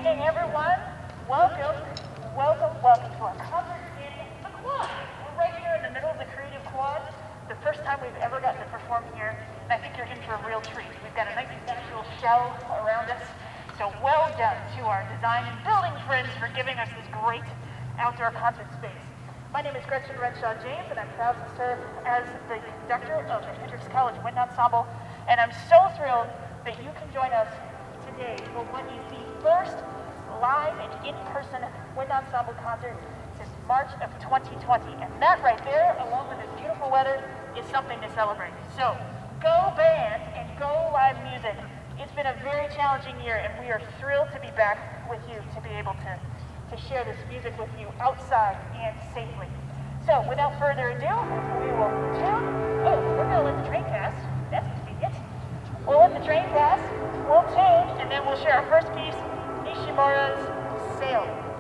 evening, everyone. Welcome, welcome, welcome to our concert in the Quad. We're right here in the middle of the Creative Quad. The first time we've ever gotten to perform here, and I think you're in for a real treat. We've got a nice natural shell around us, so well done to our design and building friends for giving us this great outdoor concert space. My name is Gretchen Renshaw James, and I'm proud to serve as the conductor of the Hendrix College Wind Ensemble, and I'm so thrilled that you can join us today for what is the first live and in-person wind ensemble concert since March of 2020. And that right there, along with this beautiful weather, is something to celebrate. So, go band and go live music. It's been a very challenging year, and we are thrilled to be back with you to be able to share this music with you outside and safely. So, without further ado, we will tune. Oh, we're going to let the train pass. That's convenient. We'll let the train pass, we'll tune, and then we'll share our first piece, Nishimura's Sail.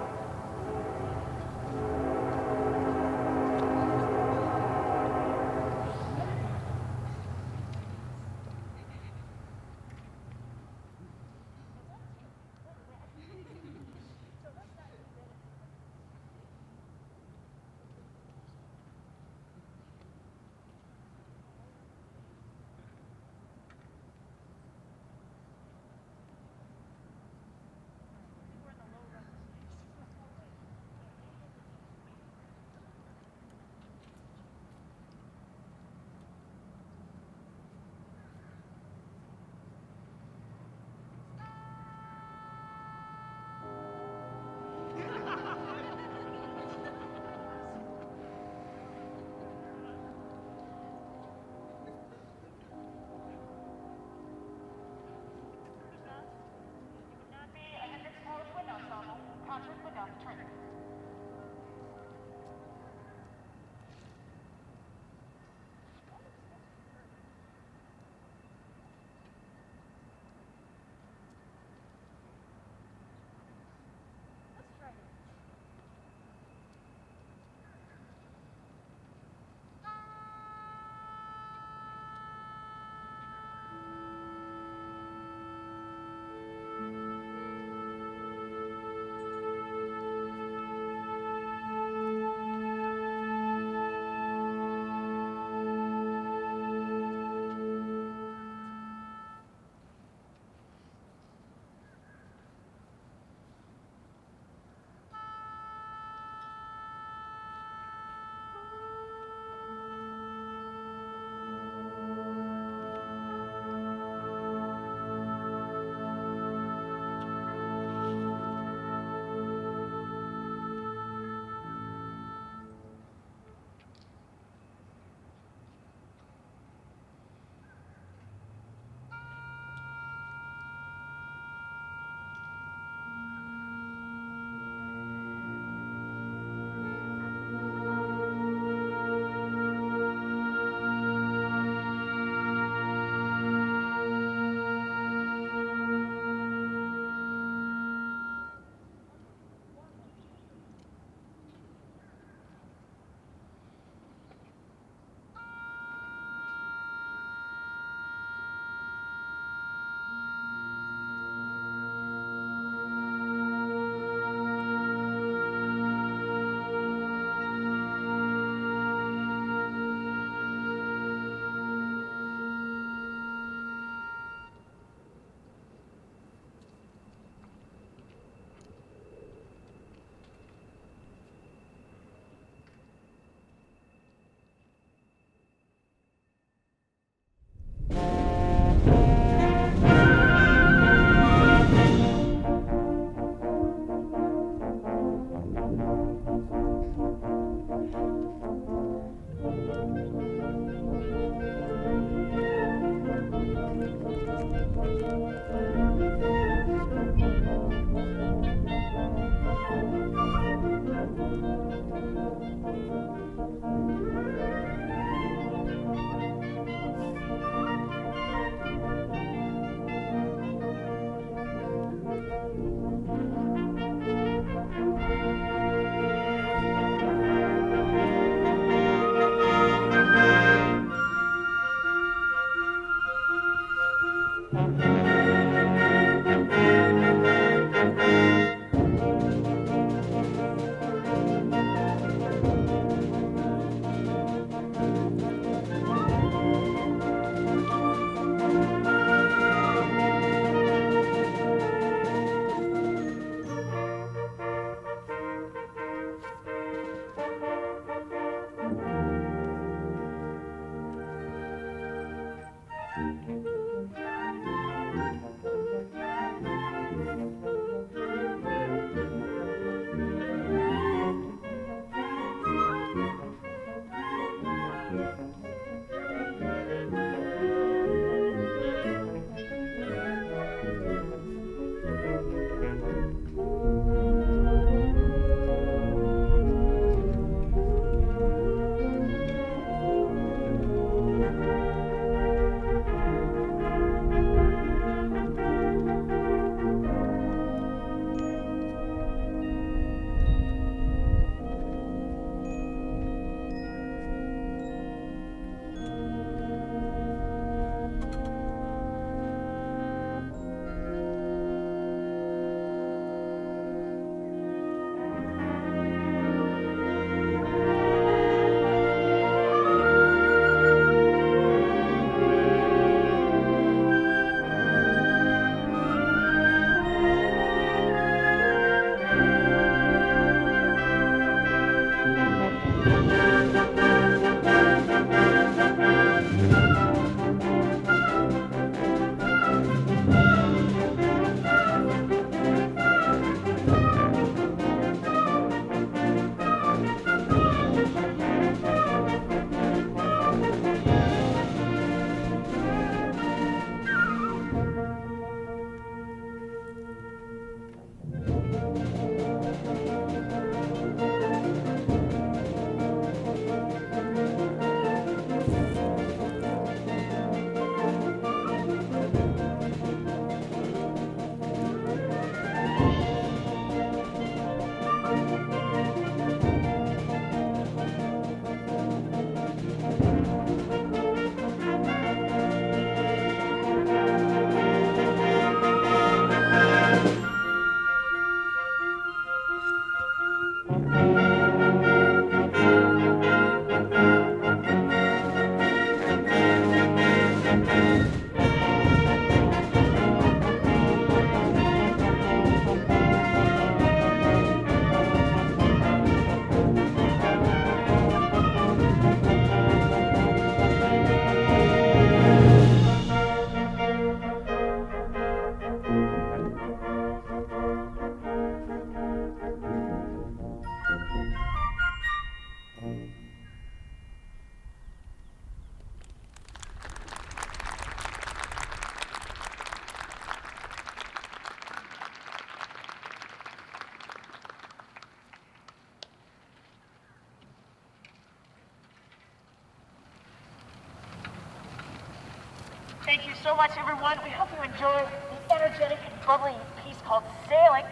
Thank you so much, everyone. We hope you enjoyed the energetic and bubbly piece called Sailing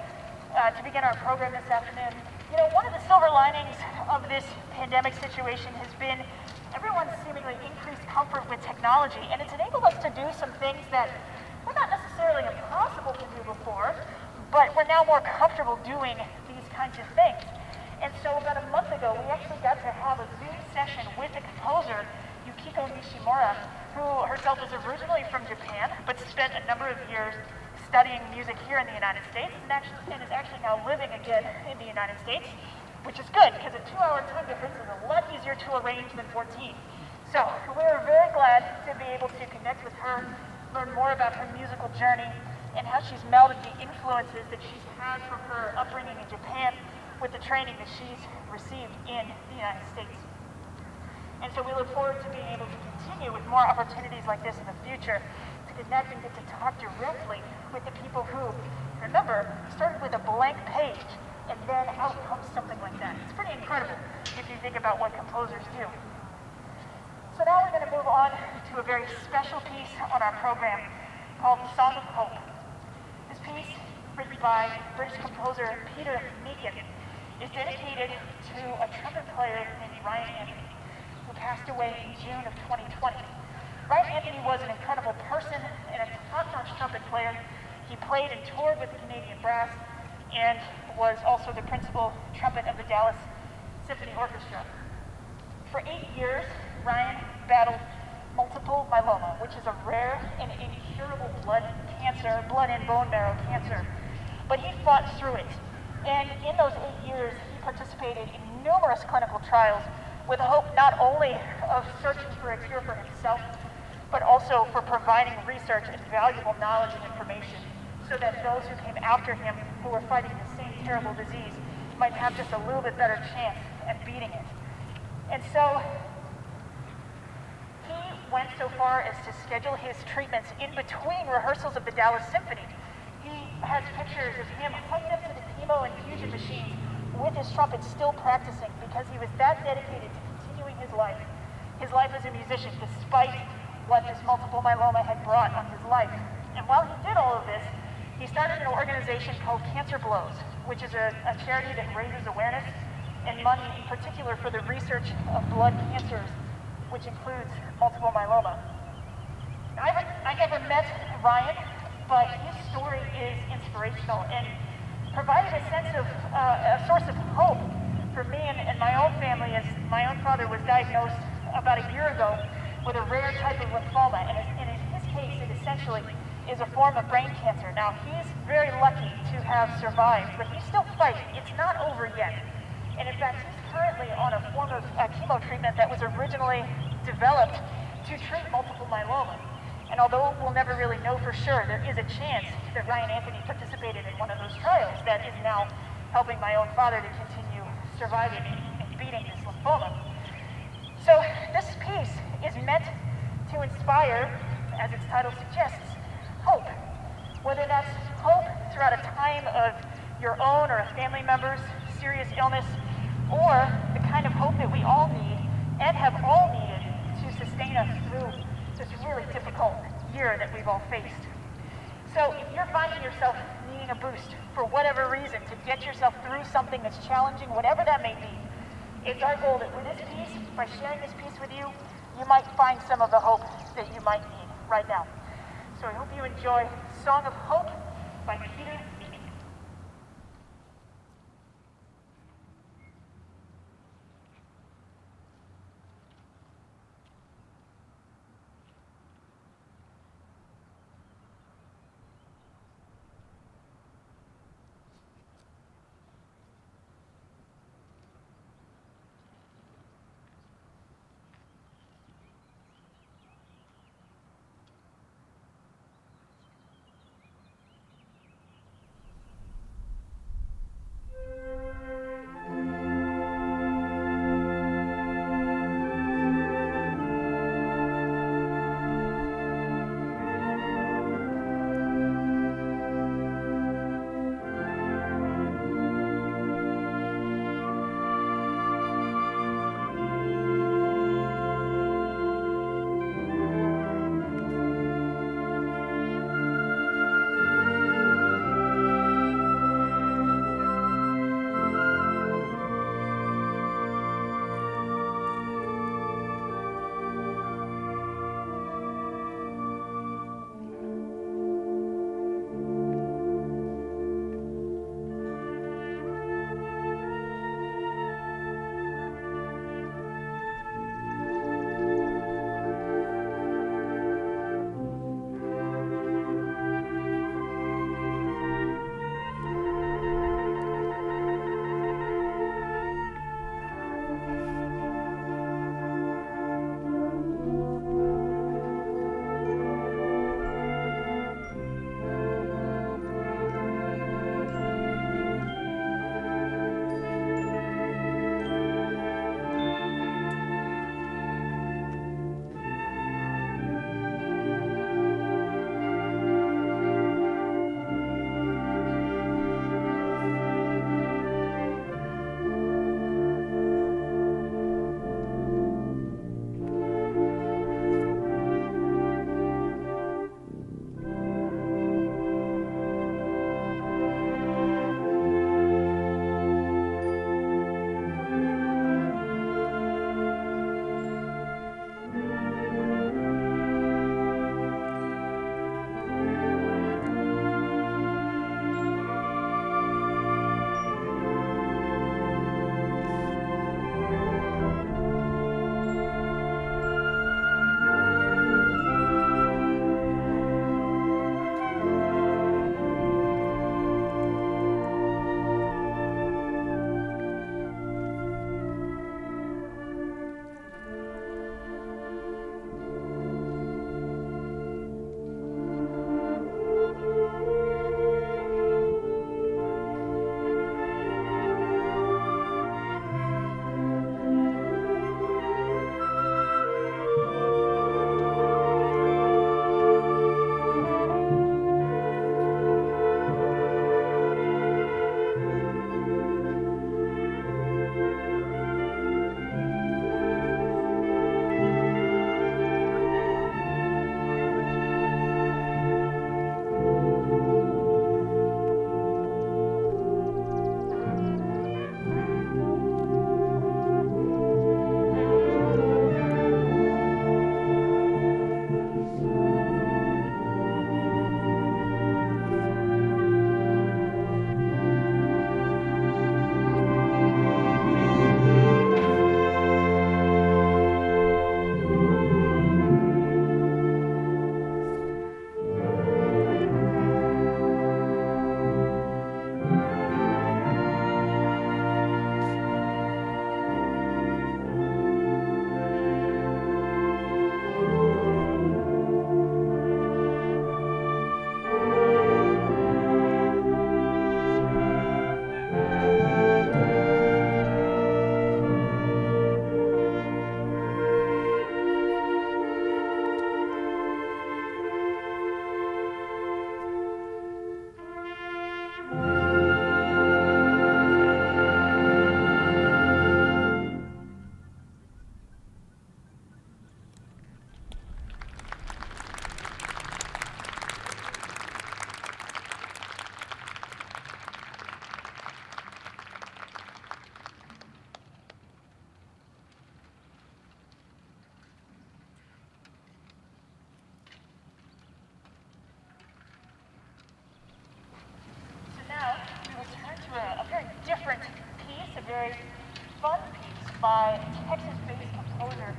to begin our program this afternoon. You know, one of the silver linings of this pandemic situation has been everyone's seemingly increased comfort with technology, and it's enabled us to do some things that were not necessarily impossible to do before, but we're now more comfortable doing these kinds of things. And so about a month ago, we actually got to have a Zoom session with the composer, Yukiko Nishimura, who herself is originally from Japan, but spent a number of years studying music here in the United States, and is actually now living again in the United States, which is good, because a 2-hour time difference is a lot easier to arrange than 14. So we're very glad to be able to connect with her, learn more about her musical journey, and how she's melded the influences that she's had from her upbringing in Japan with the training that she's received in the United States. And so we look forward to being able to continue with more opportunities like this in the future, to connect and get to talk directly with the people who, remember, started with a blank page, and then out comes something like that. It's pretty incredible if you think about what composers do. So now we're going to move on to a very special piece on our program called Song of Hope. This piece, written by British composer Peter Meakin, is dedicated to a trumpet player named Ryan Anthony, who passed away in June of 2020. Ryan Anthony was an incredible person and a top-notch trumpet player. He played and toured with the Canadian Brass and was also the principal trumpet of the Dallas Symphony Orchestra. For 8 years, Ryan battled multiple myeloma, which is a rare and incurable blood and bone marrow cancer. But he fought through it. And in those 8 years, he participated in numerous clinical trials with the hope not only of searching for a cure for himself, but also for providing research and valuable knowledge and information so that those who came after him, who were fighting the same terrible disease, might have just a little bit better chance at beating it. And so he went so far as to schedule his treatments in between rehearsals of the Dallas Symphony. He has pictures of him hooked up to the chemo infusion machines with his trumpet still practicing, because he was that dedicated to continuing his life as a musician, despite what this multiple myeloma had brought on his life. And while he did all of this, he started an organization called Cancer Blows, which is a charity that raises awareness and money in particular for the research of blood cancers, which includes multiple myeloma. I never met Ryan, but his story is inspirational and provided a sense of a source of hope for me and my own family, as my own father was diagnosed about a year ago with a rare type of lymphoma, and in his case it essentially is a form of brain cancer. Now, he's very lucky to have survived, but he's still fighting. It's not over yet. And in fact, he's currently on a form of chemo treatment that was originally developed to treat multiple myeloma. And although we'll never really know for sure, there is a chance that Ryan Anthony participated in one of those trials that is now helping my own father to continue surviving and beating this lymphoma. So this piece is meant to inspire, as its title suggests, hope. Whether that's hope throughout a time of your own or a family member's serious illness, or the kind of hope that we all need and have all needed to sustain us through this really difficult year that we've all faced. So if you're finding yourself needing a boost for whatever reason to get yourself through something that's challenging, whatever that may be, it's our goal that with this piece, by sharing this piece with you, you might find some of the hope that you might need right now. So I hope you enjoy Song of Hope by Peter Meakin. different piece, a very fun piece by Texas-based composer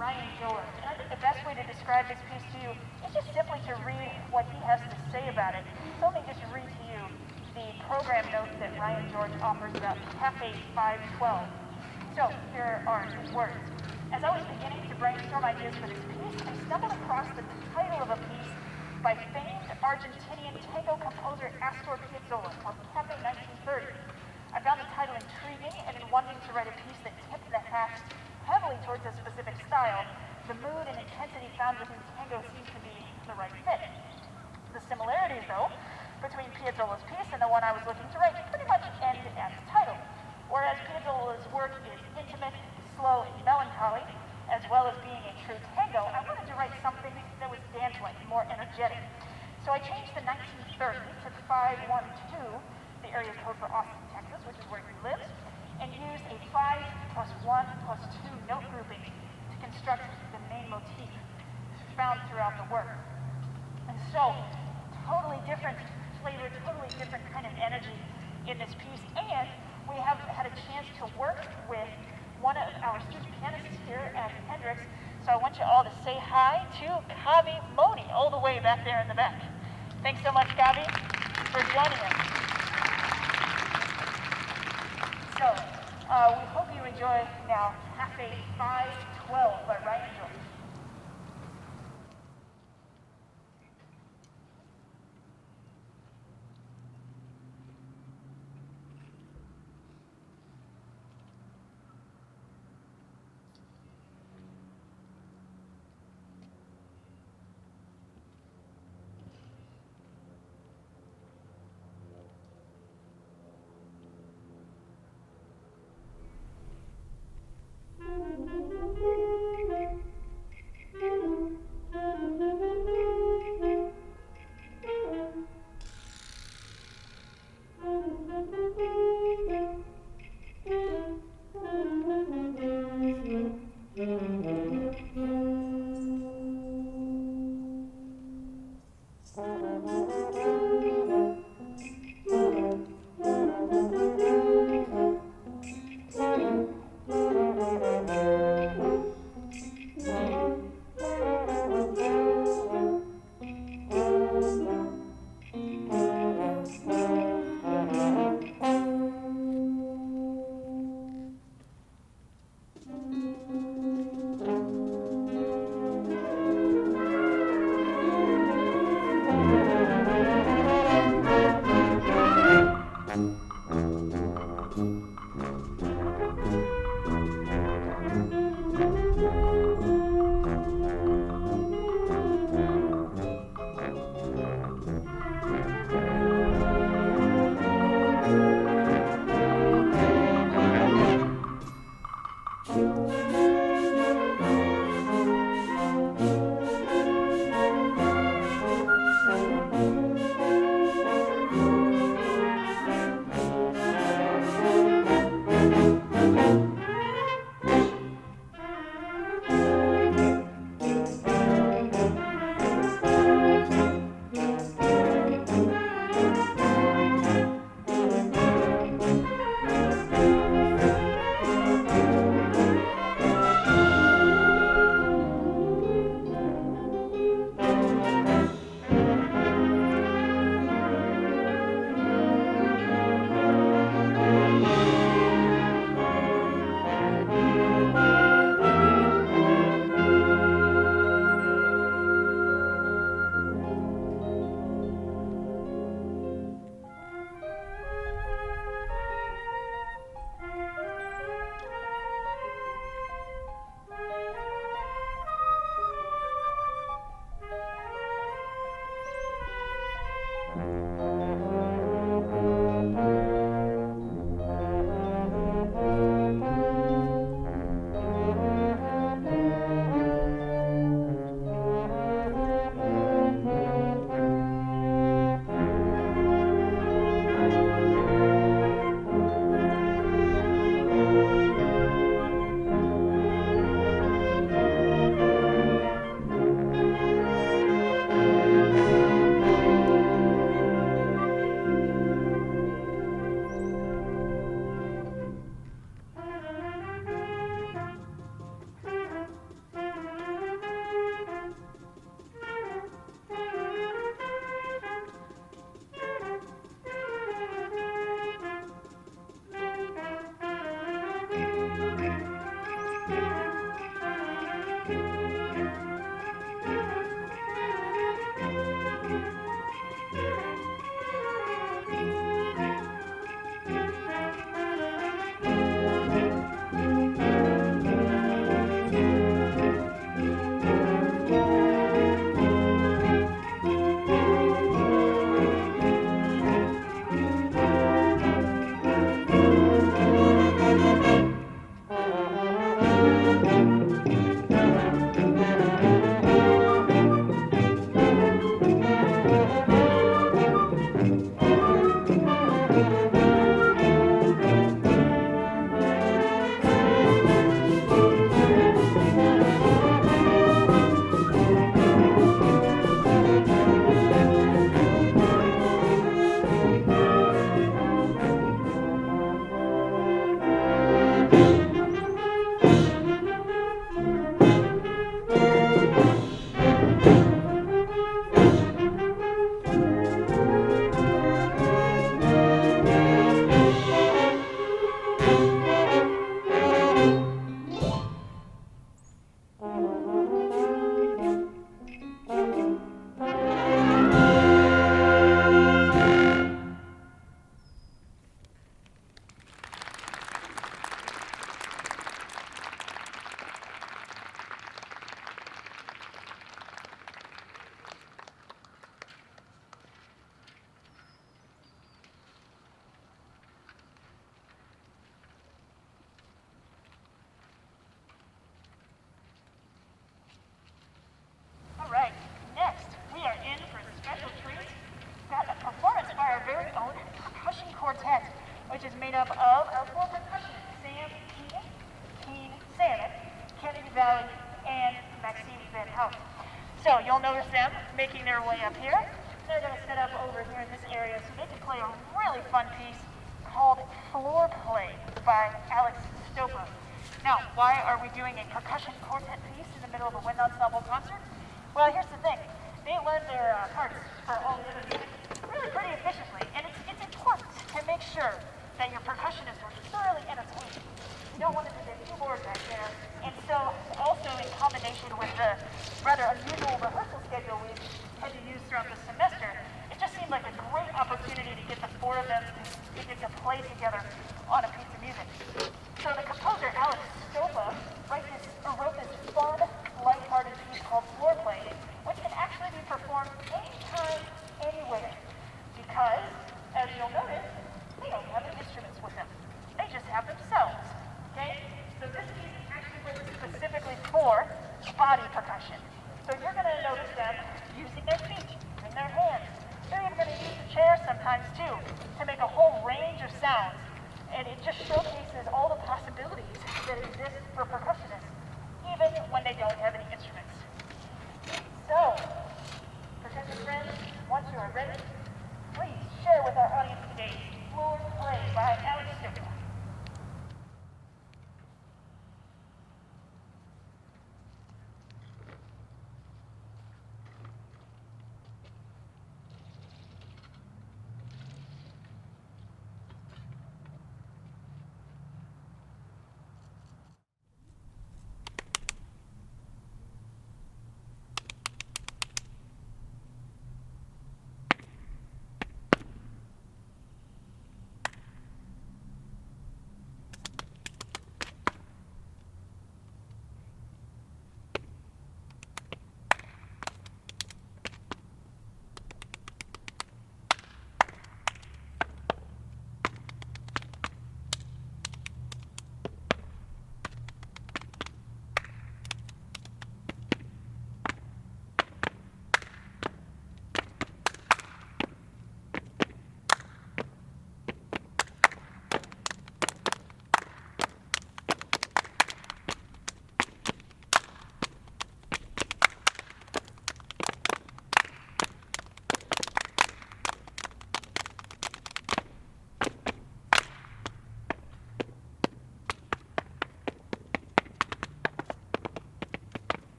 Ryan George. And I think the best way to describe this piece to you is just simply to read what he has to say about it. So let me just read to you the program notes that Ryan George offers about Cafe 512. So here are his words. As I was beginning to brainstorm ideas for this piece, I stumbled across the title of a piece by famed Argentinian tango composer Astor Piazzolla called Cafe 1930. I found the title intriguing, and in wanting to write a piece that tipped the hat heavily towards a specific style, the mood and intensity found within tango seemed to be the right fit. The similarities, though, between Piazzolla's piece and the one I was looking to write pretty much end at the title. Whereas Piazzolla's work is intimate, slow, and melancholy, as well as being a true tango, I wanted to write something that was dance-like, more energetic. So I changed the 1930 to 512, the area code for Austin, Texas, which is where he lives, and used a 5+1+2 note grouping to construct the main motif found throughout the work. And so, totally different flavor, totally different kind of energy in this piece, and we have had a chance to work with one of our student pianists here at Hendrix, so I want you all to say hi to Kavi Moni, all the way back there in the back. Thanks so much, Kavi, for joining us. So, we hope you enjoy now Cafe 512 by Ryan George. which is made up of our four percussionists, Sam, Keen, Salmon, Kennedy Valley, and Maxime Van Houten. So you'll notice them making their way up here. They're going to set up over here in this area so they can play a really fun piece called Floor Play by Alex Stopa. Now, why are we doing a percussion quartet piece in the middle of a wind ensemble concert? Well, here's the thing. They lend their parts for all the other music really pretty efficiently, and it's important to make sure that your percussionists are thoroughly entertained. You don't want them to get too bored back there. And so, also in combination with the rather unusual rehearsal schedule we've had to use throughout the semester, it just seemed like a great opportunity to get the four of them to get to play together on a piece of music. So the composer, Alex Stopa, wrote this fun, lighthearted piece called Floor Play, which can actually be performed anytime, anywhere. Because, as you'll notice, they don't have any instruments with them. They just have themselves. Okay? So this piece is actually written specifically for body percussion. So you're going to notice them using their feet and their hands. They're even going to use the chair sometimes too to make a whole range of sounds. And it just showcases all the possibilities that exist for percussionists, even when they don't have any instruments. So, percussion friends, once you are ready, please share with our audience today Floor Play by Alex Stopa.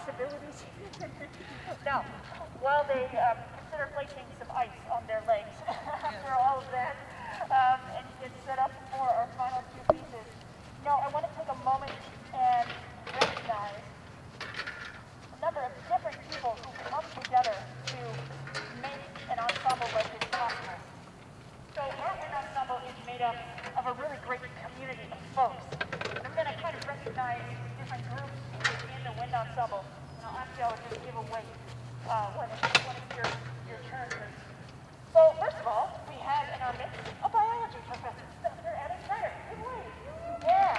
possibilities. Now, while they consider placing some ice on their legs after all of that, and get set up for our final two pieces, folks. And I'm going to kind of recognize different groups within the wind ensemble. And I'll ask y'all to just give away when it's your turn. So first of all, we have in our midst a biology professor, Dr. Adam Schneider. Give away. Yeah.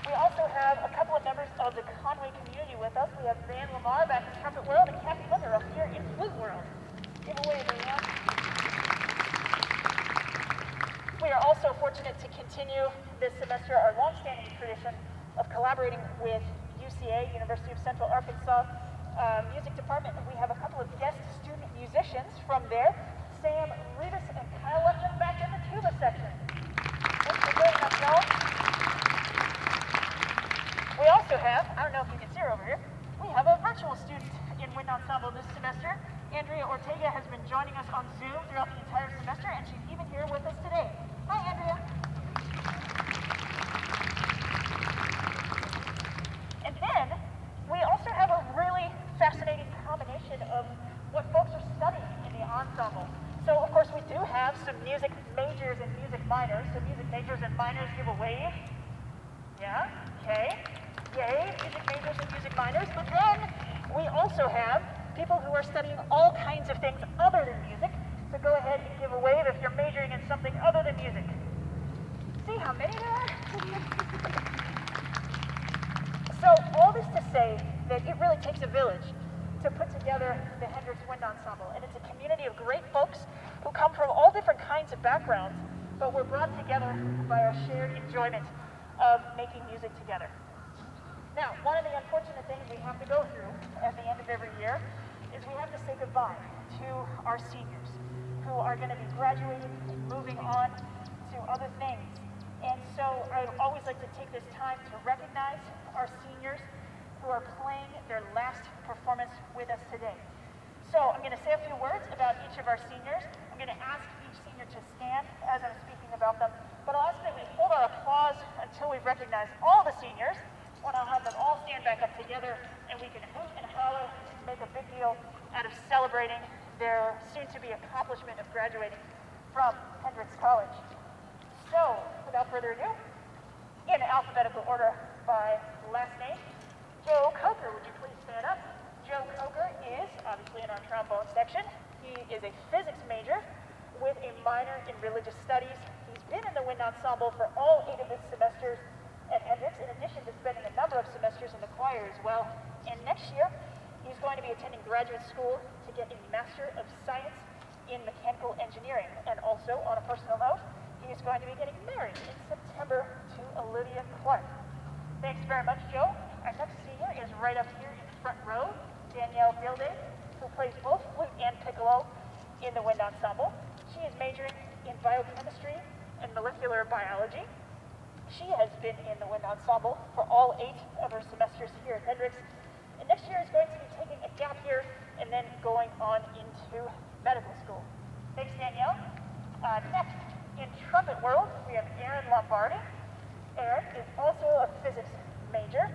We also have a couple of members of the Conway community with us. We have Van Lamar back in Trumpet World and Kathy Miller up here in Flute World. Give away, everyone. We are also fortunate to continue this semester our long-standing tradition of collaborating with UCA, University of Central Arkansas Music Department. And we have a couple of guest student musicians from there, Sam Rivas and Kyle Lefton back in the tuba section. Thanks for joining us, y'all. We also have, I don't know if you can see her over here, we have a virtual student in wind ensemble this semester. Andrea Ortega has been joining us on Zoom throughout the entire semester, and she's even here with us today. Hi, Andrea. And then we also have a really fascinating combination of what folks are studying in the ensemble. So, of course, we do have some music majors and music minors. So music majors and minors, give a wave. Yeah, okay. Yay, music majors and music minors. But then we also have people who are studying all kinds of things other than music. So go ahead and give a wave if you're majoring in something other than music. See how many there are? So all this to say that it really takes a village to put together the Hendrix Wind Ensemble. And it's a community of great folks who come from all different kinds of backgrounds, but we're brought together by our shared enjoyment of making music together. Now, one of the unfortunate things we have to go through at the end of every year is we have to say goodbye to our seniors who are going to be graduating and moving on to other things. And so I always like to take this time to recognize our seniors who are playing their last performance with us today. So I'm going to say a few words about each of our seniors. I'm going to ask each senior to stand as I'm speaking about them, but I'll ask that we hold our applause until we've recognized all the seniors, when I'll have them all stand back up together and we can hoot and holler and make a big deal out of celebrating their soon-to-be accomplishment of graduating from Hendrix College. So, without further ado, in alphabetical order by last name, Joe Coker, would you please stand up? Joe Coker is, obviously in our trombone section, he is a physics major with a minor in religious studies. He's been in the wind ensemble for all 8 of his semesters at Hendrix, in addition to spending a number of semesters in the choir as well. And next year, he's going to be attending graduate school to get a Master of Science in Mechanical Engineering. And also, on a personal note, he is going to be getting married in September to Olivia Clark. Thanks very much, Joe. Our next senior is right up here in the front row, Danielle Dilday, who plays both flute and piccolo in the wind ensemble. She is majoring in biochemistry and molecular biology. She has been in the wind ensemble for all 8 of her semesters here at Hendrix. And next year is going to be taking a gap year and then going on into medical school. Thanks, Danielle. Next, in trumpet world, we have Aaron Lombardi. Aaron is also a physics major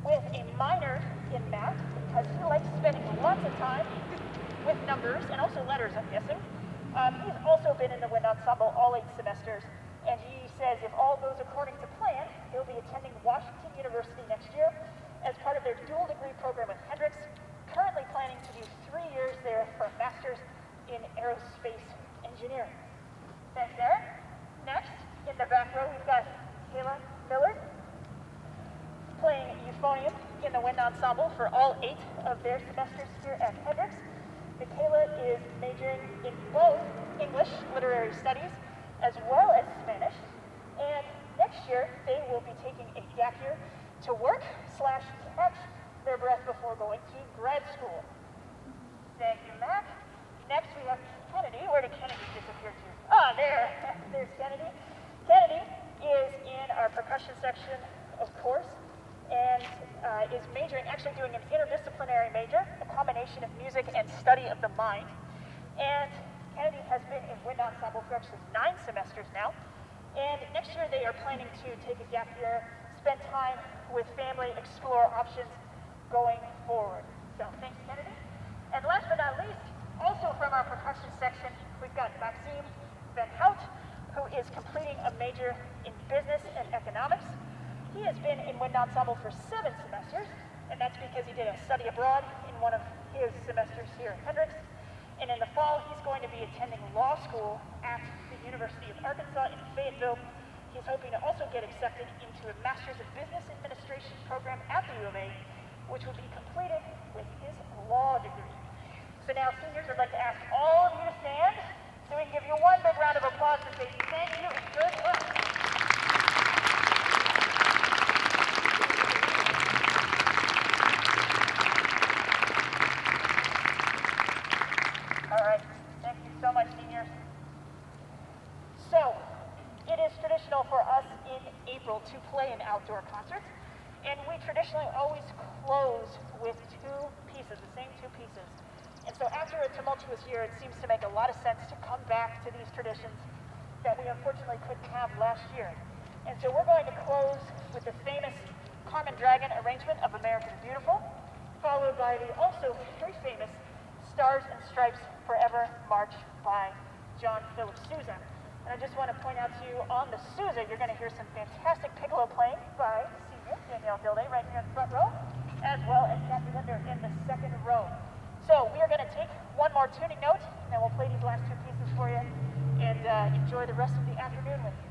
with a minor in math because he likes spending lots of time with numbers and also letters, I'm guessing. He's also been in the wind ensemble all 8 semesters. And he says if all goes according to plan, he'll be attending Washington University next year as part of their dual degree program with Hendrix, currently planning to do 3 years there for a master's in aerospace engineering. Thanks, Aaron. Next, in the back row, we've got Kayla Miller playing euphonium in the wind ensemble for all 8 of their semesters here at Hendrix. Michaela is majoring in both English literary studies as well as Spanish, and next year they will be taking a gap year to work/catch their breath before going to grad school. Thank you, Mac. Next we have Kennedy. Where did Kennedy disappear to? Ah, there's Kennedy. Kennedy is in our percussion section, of course, and is majoring, actually doing an interdisciplinary major, a combination of music and study of the mind. And Kennedy has been in wind ensemble for actually 9 semesters now. And next year they are planning to take a gap year, spend time with family, explore options going forward. So thanks, Kennedy. And last but not least, also from our percussion section, we've got Maxime Van Hout, who is completing major in business and economics. He has been in wind ensemble for 7 semesters, and that's because he did a study abroad in one of his semesters here at Hendrix. And in the fall, he's going to be attending law school at the University of Arkansas in Fayetteville. He's hoping to also get accepted into a Master's of Business Administration program at the U of A, which will be completed with his law degree. So now, seniors, I'd like to ask all of you to stand so we can give you one big round of applause to say thank you and good luck. All right, thank you so much, seniors. So, it is traditional for us in April to play an outdoor concert, and we traditionally always close with 2 pieces, the same 2 pieces. And so after a tumultuous year, it seems to make a lot of sense to come back to these traditions that we unfortunately couldn't have last year. And so we're going to close with the famous Carmen Dragon arrangement of American Beautiful, followed by the also very famous Stars and Stripes Forever March by John Philip Sousa. And I just want to point out to you on the Sousa, you're going to hear some fantastic piccolo playing by senior Danielle Gilday right here in the front row, as well as Kathy Linder in the second row. So we are going to take one more tuning note, and then we'll play these last 2 pieces for you and enjoy the rest of the afternoon with you.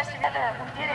nice to meet you. We did